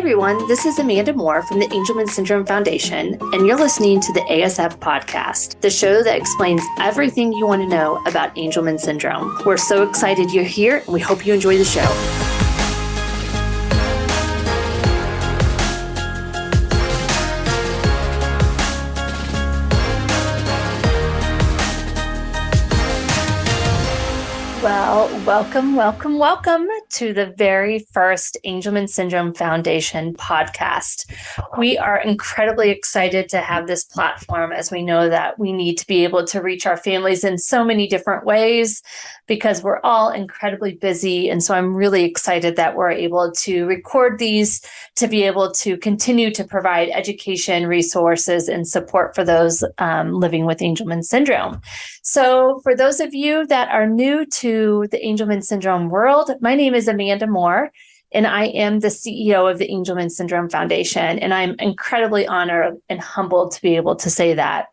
everyone, this is Amanda Moore from the Angelman Syndrome Foundation, and you're listening to the ASF Podcast, the show that explains everything you want to know about Angelman Syndrome. We're so excited you're here, and we hope you enjoy the show. Well, welcome to the very first Angelman Syndrome Foundation podcast. We are incredibly excited to have this platform, as we know that we need to be able to reach our families in so many different ways because we're all incredibly busy. And so I'm really excited that we're able to record these to be able to continue to provide education, resources, and support for those living with Angelman Syndrome. So for those of you that are new to the Angelman Syndrome world, my name is Amanda Moore, and I am the CEO of the Angelman Syndrome Foundation, and I'm incredibly honored and humbled to be able to say that.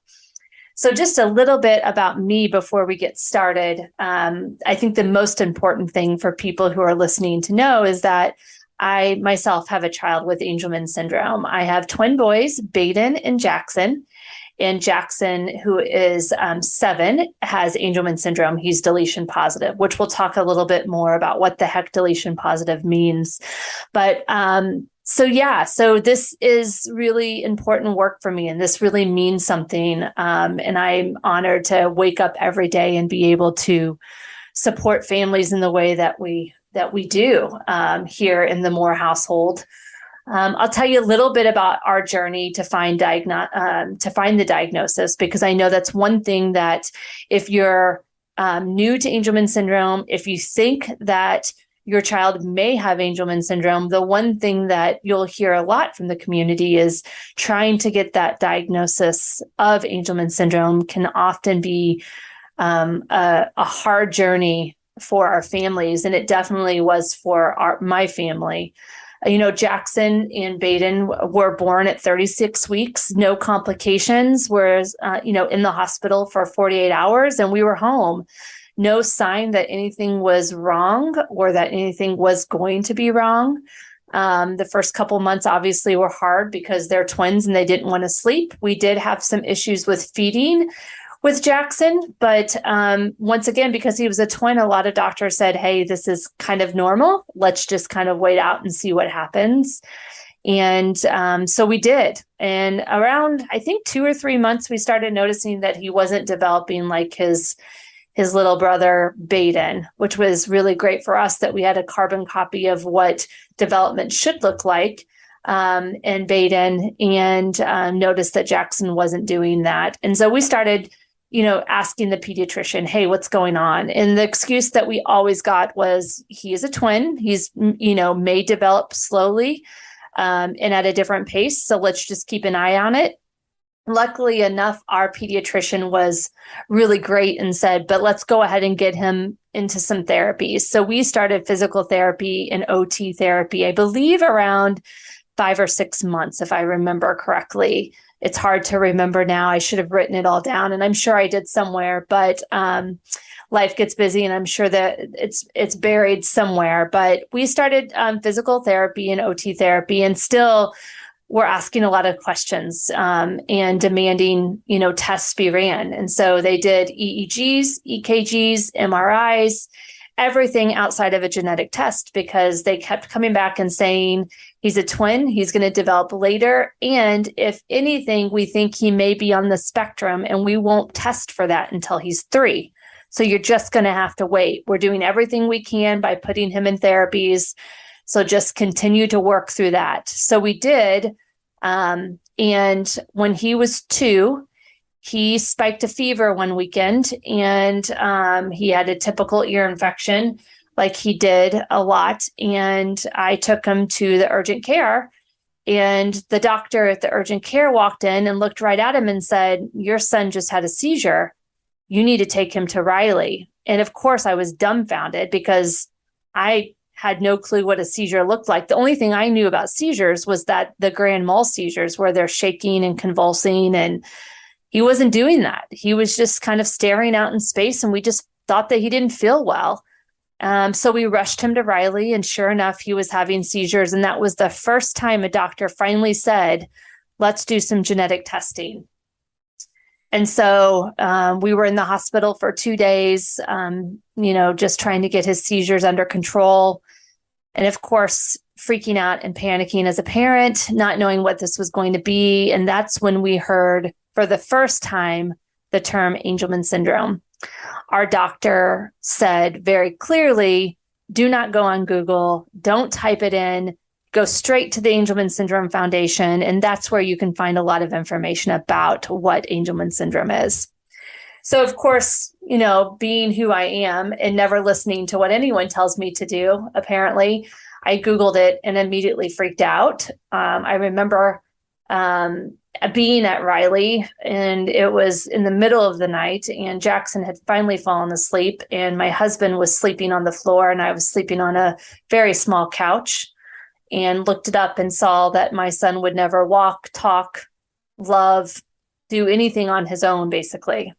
So just a little bit about me before we get started. I think the most important thing for people who are listening to know is that I myself have a child with Angelman Syndrome. I have twin boys, Baden and Jackson. And Jackson, who is 7, has Angelman syndrome. He's deletion positive, which we'll talk a little bit more about what the heck deletion positive means. But so this is really important work for me, and this really means something. And I'm honored to wake up every day and be able to support families in the way that we do here in the Moore household. I'll tell you a little bit about our journey to find the diagnosis, because I know that's one thing that if you're new to Angelman syndrome, if you think that your child may have Angelman syndrome, the one thing that you'll hear a lot from the community is trying to get that diagnosis of Angelman syndrome can often be a hard journey for our families, and it definitely was for my family. You know, Jackson and Baden were born at 36 weeks, no complications, whereas, in the hospital for 48 hours and we were home. No sign that anything was wrong or that anything was going to be wrong. The first couple months obviously were hard because they're twins and they didn't want to sleep. We did have some issues with feeding with Jackson, but once again, because he was a twin, a lot of doctors said, hey, this is kind of normal. Let's just kind of wait out and see what happens. And so we did. And around, I think 2 or 3 months, we started noticing that he wasn't developing like his little brother, Baden, which was really great for us that we had a carbon copy of what development should look like. And Baden, and noticed that Jackson wasn't doing that. And so we started asking the pediatrician, hey, what's going on? And the excuse that we always got was he is a twin. He's, may develop slowly and at a different pace. So let's just keep an eye on it. Luckily enough, our pediatrician was really great and said, but let's go ahead and get him into some therapies. So we started physical therapy and OT therapy, I believe around 5 or 6 months, if I remember correctly. It's hard to remember now. I should have written it all down, and I'm sure I did somewhere, but life gets busy, and I'm sure that it's buried somewhere. But we started physical therapy and OT therapy, and still we're asking a lot of questions and demanding, tests be ran. And so they did EEGs, EKGs, MRIs, everything outside of a genetic test, because they kept coming back and saying, he's a twin, he's going to develop later. And if anything, we think he may be on the spectrum, and we won't test for that until he's 3. So you're just going to have to wait. We're doing everything we can by putting him in therapies. So just continue to work through that. So we did. And when he was 2, he spiked a fever one weekend, and he had a typical ear infection like he did a lot. And I took him to the urgent care, and the doctor at the urgent care walked in and looked right at him and said, your son just had a seizure. You need to take him to Riley. And of course I was dumbfounded because I had no clue what a seizure looked like. The only thing I knew about seizures was that the grand mal seizures where they're shaking and convulsing, and he wasn't doing that. He was just kind of staring out in space, and we just thought that he didn't feel well. So we rushed him to Riley, and sure enough, he was having seizures. And that was the first time a doctor finally said, let's do some genetic testing. And so we were in the hospital for 2 days, just trying to get his seizures under control. And of course, freaking out and panicking as a parent, not knowing what this was going to be. And that's when we heard for the first time the term Angelman syndrome. Our doctor said very clearly, do not go on Google, don't type it in, go straight to the Angelman Syndrome Foundation. And that's where you can find a lot of information about what Angelman syndrome is. So of course, being who I am and never listening to what anyone tells me to do, apparently, I Googled it and immediately freaked out. I remember being at Riley, and it was in the middle of the night, and Jackson had finally fallen asleep, and my husband was sleeping on the floor, and I was sleeping on a very small couch, and looked it up and saw that my son would never walk, talk, love, do anything on his own, basically,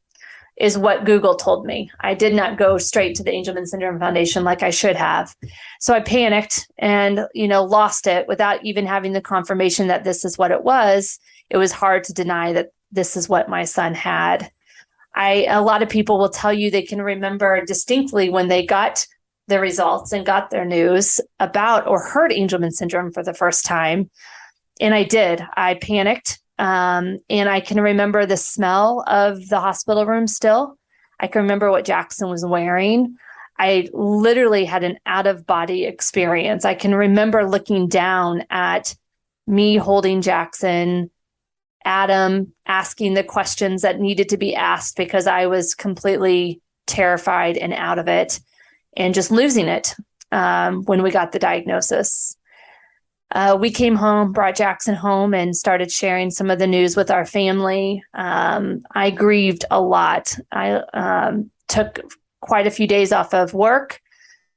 is what Google told me. I did not go straight to the Angelman Syndrome Foundation like I should have. So I panicked and, lost it without even having the confirmation that this is what it was. It was hard to deny that this is what my son had. A lot of people will tell you they can remember distinctly when they got the results and got their news about or heard Angelman syndrome for the first time. And I did. I panicked. And I can remember the smell of the hospital room still. I can remember what Jackson was wearing. I literally had an out-of-body experience. I can remember looking down at me holding Jackson, Adam asking the questions that needed to be asked because I was completely terrified and out of it, and just losing it when we got the diagnosis. We came home, brought Jackson home, and started sharing some of the news with our family. I grieved a lot. I took quite a few days off of work,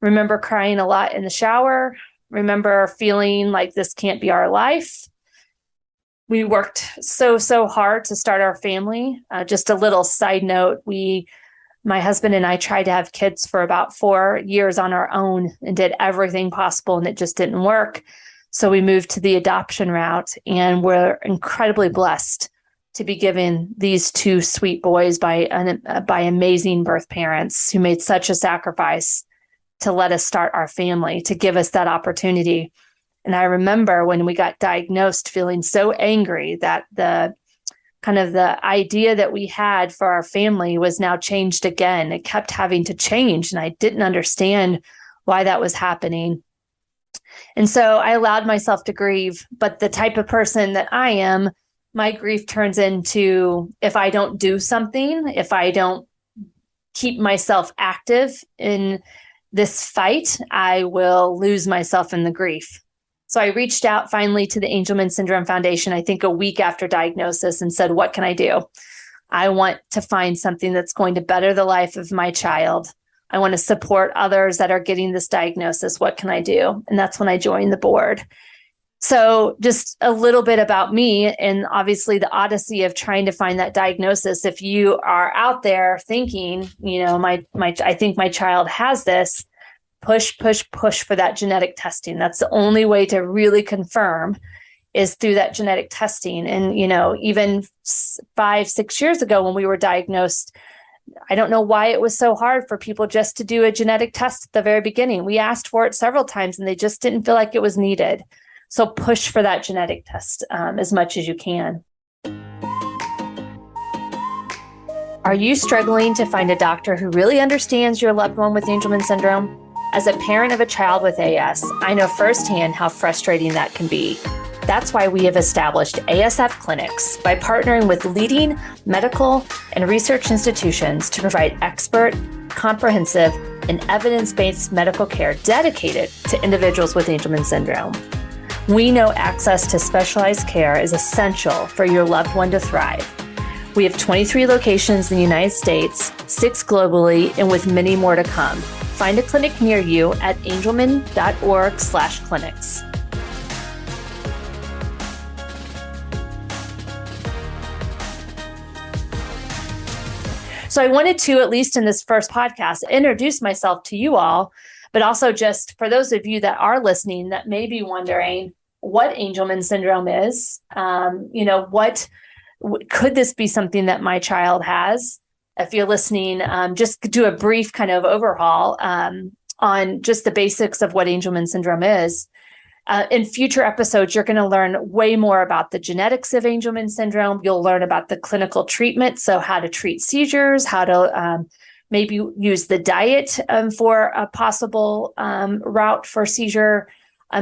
remember crying a lot in the shower, remember feeling like this can't be our life. We worked so hard to start our family. Just a little side note, my husband and I tried to have kids for about 4 years on our own and did everything possible, and it just didn't work. So we moved to the adoption route, and we're incredibly blessed to be given these 2 sweet boys by amazing birth parents who made such a sacrifice to let us start our family, to give us that opportunity. And I remember when we got diagnosed feeling so angry that the idea that we had for our family was now changed again. It kept having to change, and I didn't understand why that was happening. And so I allowed myself to grieve, but the type of person that I am, my grief turns into, if I don't do something, if I don't keep myself active in this fight, I will lose myself in the grief. So I reached out finally to the Angelman Syndrome Foundation, I think a week after diagnosis, and said, what can I do? I want to find something that's going to better the life of my child. I want to support others that are getting this diagnosis. What can I do? And that's when I joined the board. So just a little bit about me, and obviously the odyssey of trying to find that diagnosis. If you are out there thinking, I think my child has this, push for that genetic testing. That's the only way to really confirm is through that genetic testing. And, even 5-6 years ago when we were diagnosed, I don't know why it was so hard for people just to do a genetic test at the very beginning. We asked for it several times and they just didn't feel like it was needed. So push for that genetic test as much as you can. Are you struggling to find a doctor who really understands your loved one with Angelman syndrome? As a parent of a child with AS, I know firsthand how frustrating that can be. That's why we have established ASF clinics by partnering with leading medical and research institutions to provide expert, comprehensive, and evidence-based medical care dedicated to individuals with Angelman syndrome. We know access to specialized care is essential for your loved one to thrive. We have 23 locations in the United States, 6 globally, and with many more to come. Find a clinic near you at angelman.org/clinics. So I wanted to, at least in this first podcast, introduce myself to you all But also, just for those of you that are listening that may be wondering what Angelman syndrome is, what could this be something that my child has? If you're listening, just do a brief kind of overhaul on just the basics of what Angelman syndrome is. In future episodes, you're going to learn way more about the genetics of Angelman syndrome. You'll learn about the clinical treatment, so how to treat seizures, how to maybe use the diet for a possible route for seizure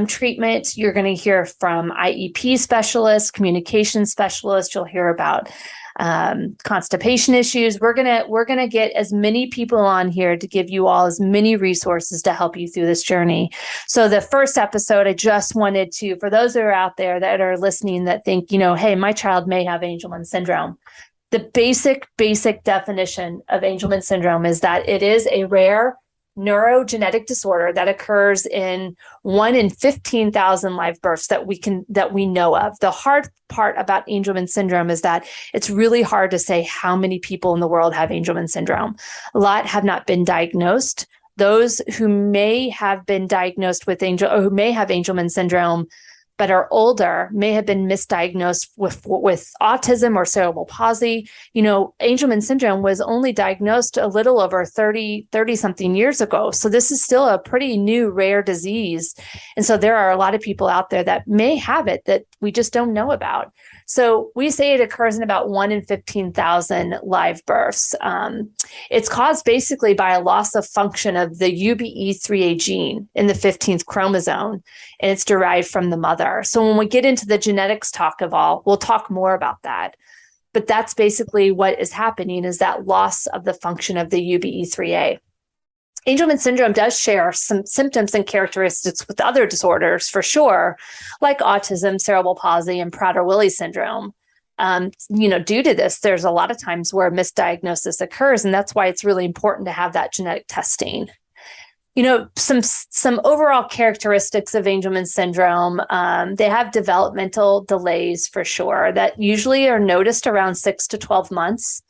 treatment. You're going to hear from IEP specialists, communication specialists. You'll hear about constipation issues. We're gonna get as many people on here to give you all as many resources to help you through this journey. So the first episode, I just wanted to, for those that are out there that are listening that think, hey, my child may have Angelman syndrome. The basic definition of Angelman syndrome is that it is a rare neurogenetic disorder that occurs in 1 in 15,000 live births that we know of. The hard part about Angelman syndrome is that it's really hard to say how many people in the world have Angelman syndrome. A lot have not been diagnosed. Those who may have been diagnosed with who may have Angelman syndrome but are older may have been misdiagnosed with autism or cerebral palsy. Angelman syndrome was only diagnosed a little over 30 something years ago. So this is still a pretty new, rare disease. And so there are a lot of people out there that may have it that we just don't know about. So we say it occurs in about 1 in 15,000 live births. It's caused basically by a loss of function of the UBE3A gene in the 15th chromosome, and it's derived from the mother. So when we get into the genetics talk of all, we'll talk more about that. But that's basically what is happening, is that loss of the function of the UBE3A. Angelman syndrome does share some symptoms and characteristics with other disorders for sure, like autism, cerebral palsy, and Prader-Willi syndrome. Due to this, there's a lot of times where misdiagnosis occurs, and that's why it's really important to have that genetic testing. Some overall characteristics of Angelman syndrome, they have developmental delays for sure that usually are noticed around 6 to 12 months.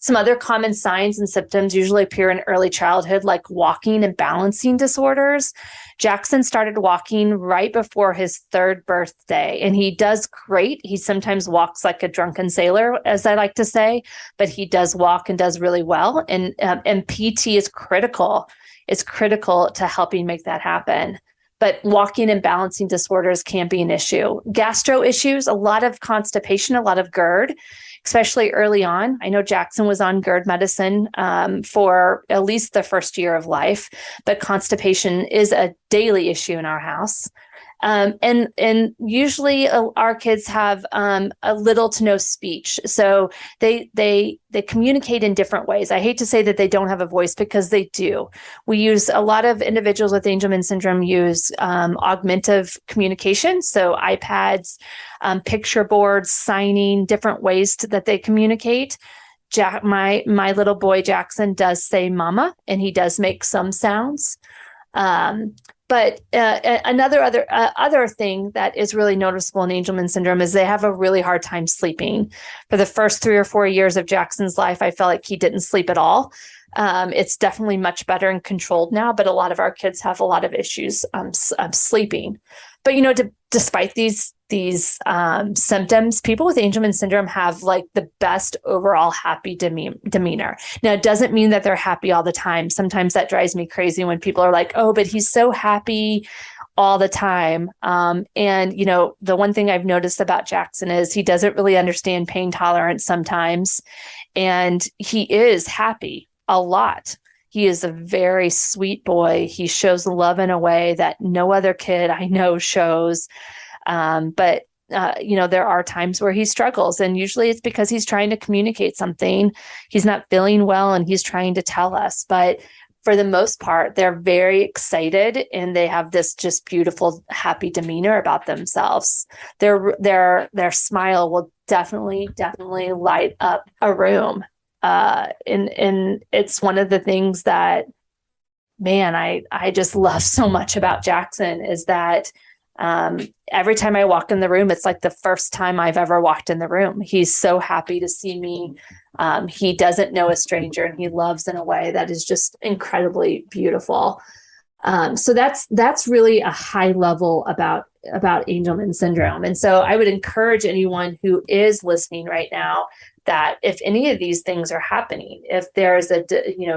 Some other common signs and symptoms usually appear in early childhood, like walking and balancing disorders. Jackson started walking right before his 3rd birthday, and he does great. He sometimes walks like a drunken sailor, as I like to say, but he does walk and does really well. And PT is critical. It's critical to helping make that happen. But walking and balancing disorders can be an issue. Gastro issues, a lot of constipation, a lot of GERD, especially early on. I know Jackson was on GERD medicine for at least the first year of life, but constipation is a daily issue in our house. And usually our kids have a little to no speech. So they communicate in different ways. I hate to say that they don't have a voice, because they do. A lot of individuals with Angelman syndrome use augmentative communication. So iPads, picture boards, signing, different ways that they communicate. My little boy Jackson does say mama, and he does make some sounds. But other thing that is really noticeable in Angelman syndrome is they have a really hard time sleeping. For the first 3 or 4 years of Jackson's life, I felt like he didn't sleep at all. It's definitely much better and controlled now, but a lot of our kids have a lot of issues sleeping. But despite these symptoms, people with Angelman syndrome have like the best overall happy demeanor. Now, it doesn't mean that they're happy all the time. Sometimes that drives me crazy when people are like, "Oh, but he's so happy all the time." And the one thing I've noticed about Jackson is he doesn't really understand pain tolerance sometimes, and he is happy a lot. He is a very sweet boy. He shows love in a way that no other kid I know shows. But there are times where he struggles, and usually it's because he's trying to communicate something. He's not feeling well, and he's trying to tell us. But for the most part, they're very excited, and they have this just beautiful, happy demeanor about themselves. Their smile will definitely light up a room. And it's one of the things that, man, I just love so much about Jackson is that every time I walk in the room, it's like the first time I've ever walked in the room. He's so happy to see me. He doesn't know a stranger, and he loves in a way that is just incredibly beautiful. So that's really a high level about Angelman syndrome. And so I would encourage anyone who is listening right now that if any of these things are happening, if there's a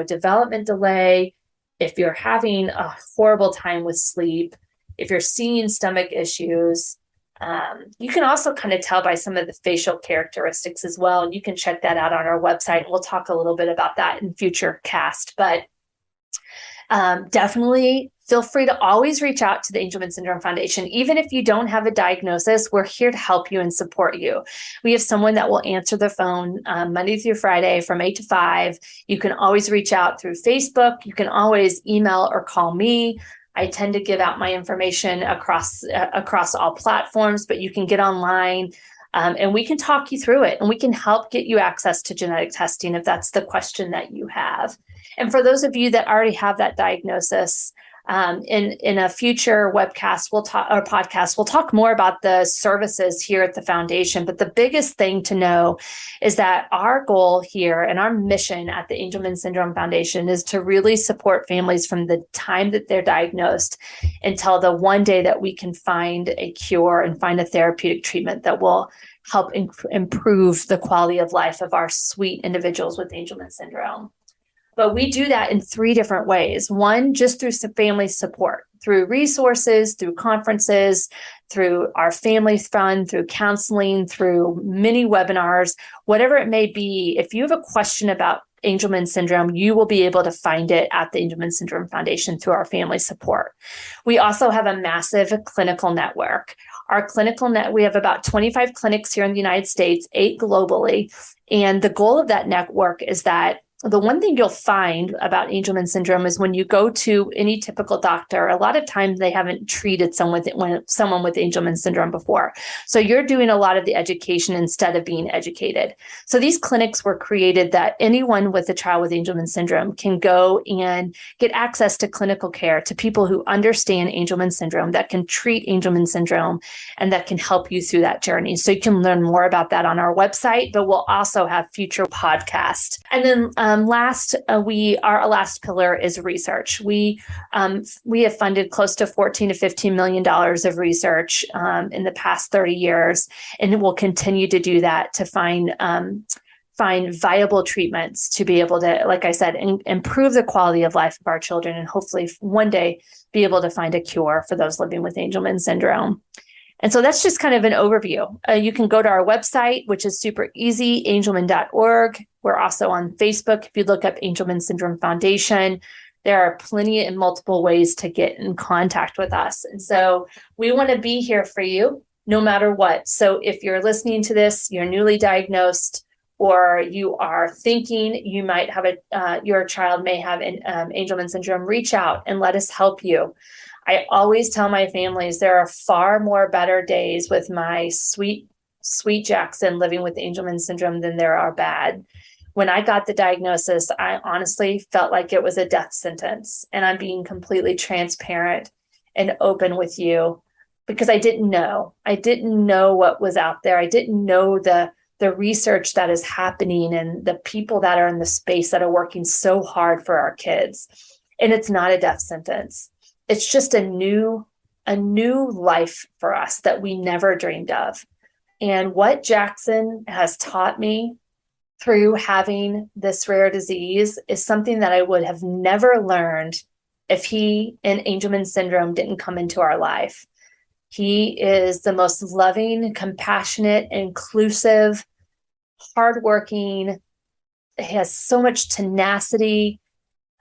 development delay, if you're having a horrible time with sleep, if you're seeing stomach issues, you can also kind of tell by some of the facial characteristics as well. And you can check that out on our website. We'll talk a little bit about that in future cast, but definitely feel free to always reach out to the Angelman Syndrome Foundation. Even if you don't have a diagnosis, we're here to help you and support you. We have someone that will answer the phone Monday through Friday from 8 to 5. You can always reach out through Facebook. You can always email or call me. I tend to give out my information across all platforms, but you can get online and we can talk you through it, and we can help get you access to genetic testing if that's the question that you have. And for those of you that already have that diagnosis, in a future webcast, podcast, we'll talk more about the services here at the foundation. But the biggest thing to know is that our goal here and our mission at the Angelman Syndrome Foundation is to really support families from the time that they're diagnosed until the one day that we can find a cure and find a therapeutic treatment that will help improve the quality of life of our sweet individuals with Angelman syndrome. But we do that in 3 different ways. One, just through some family support, through resources, through conferences, through our family fund, through counseling, through many webinars, whatever it may be. If you have a question about Angelman syndrome, you will be able to find it at the Angelman Syndrome Foundation through our family support. We also have a massive clinical network. Our clinical we have about 25 clinics here in the United States, 8 globally. And the goal of that network is that the one thing you'll find about Angelman syndrome is when you go to any typical doctor, a lot of times they haven't treated someone with Angelman syndrome before. So you're doing a lot of the education instead of being educated. So these clinics were created that anyone with a child with Angelman syndrome can go and get access to clinical care, to people who understand Angelman syndrome, that can treat Angelman syndrome, and that can help you through that journey. So you can learn more about that on our website, but we'll also have future podcasts. And then our last pillar is research. We have funded close to $14 to $15 million of research in the past 30 years, and we'll continue to do that to find viable treatments to be able to, like I said, improve the quality of life of our children, and hopefully one day be able to find a cure for those living with Angelman syndrome. And so that's just kind of an overview. You can go to our website, which is super easy, angelman.org. We're also on Facebook. If you look up Angelman Syndrome Foundation, there are plenty and multiple ways to get in contact with us. And so we want to be here for you no matter what. So if you're listening to this, you're newly diagnosed, or you are thinking you might have your child may have Angelman syndrome, reach out and let us help you. I always tell my families there are far more better days with my sweet Jackson living with Angelman syndrome than there are bad. When I got the diagnosis, I honestly felt like it was a death sentence. And I'm being completely transparent and open with you because I didn't know. I didn't know what was out there. I didn't know the research that is happening and the people that are in the space that are working so hard for our kids. And it's not a death sentence. It's just a new life for us that we never dreamed of. And what Jackson has taught me through having this rare disease is something that I would have never learned if he and Angelman syndrome didn't come into our life. He is the most loving, compassionate, inclusive, hardworking. He has so much tenacity.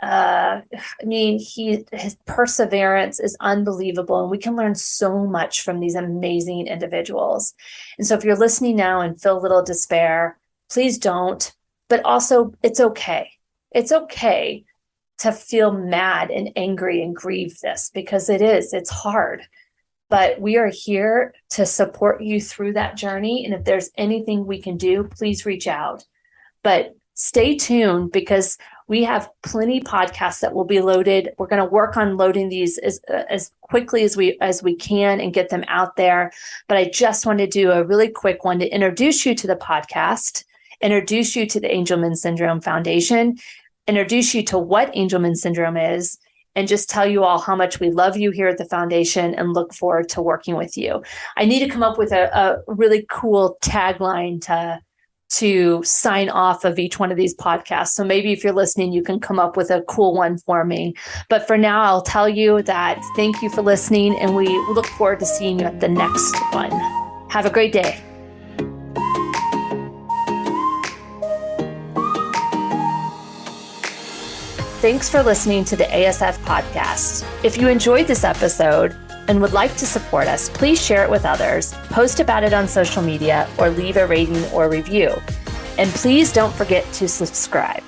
His perseverance is unbelievable, and we can learn so much from these amazing individuals. And so if you're listening now and feel a little despair, please don't, but also it's okay. It's okay to feel mad and angry and grieve this, because it's hard, but we are here to support you through that journey. And if there's anything we can do, please reach out, but stay tuned because we have plenty podcasts that will be loaded. We're going to work on loading these as quickly as we can and get them out there. But I just want to do a really quick one to introduce you to the podcast, introduce you to the Angelman Syndrome Foundation, introduce you to what Angelman syndrome is, and just tell you all how much we love you here at the foundation and look forward to working with you. I need to come up with a really cool tagline to sign off of each one of these podcasts. So maybe if you're listening, you can come up with a cool one for me. But for now, I'll tell you that thank you for listening, and we look forward to seeing you at the next one. Have a great day. Thanks for listening to the ASF Podcast. If you enjoyed this episode and would like to support us, please share it with others, post about it on social media, or leave a rating or review. And please don't forget to subscribe.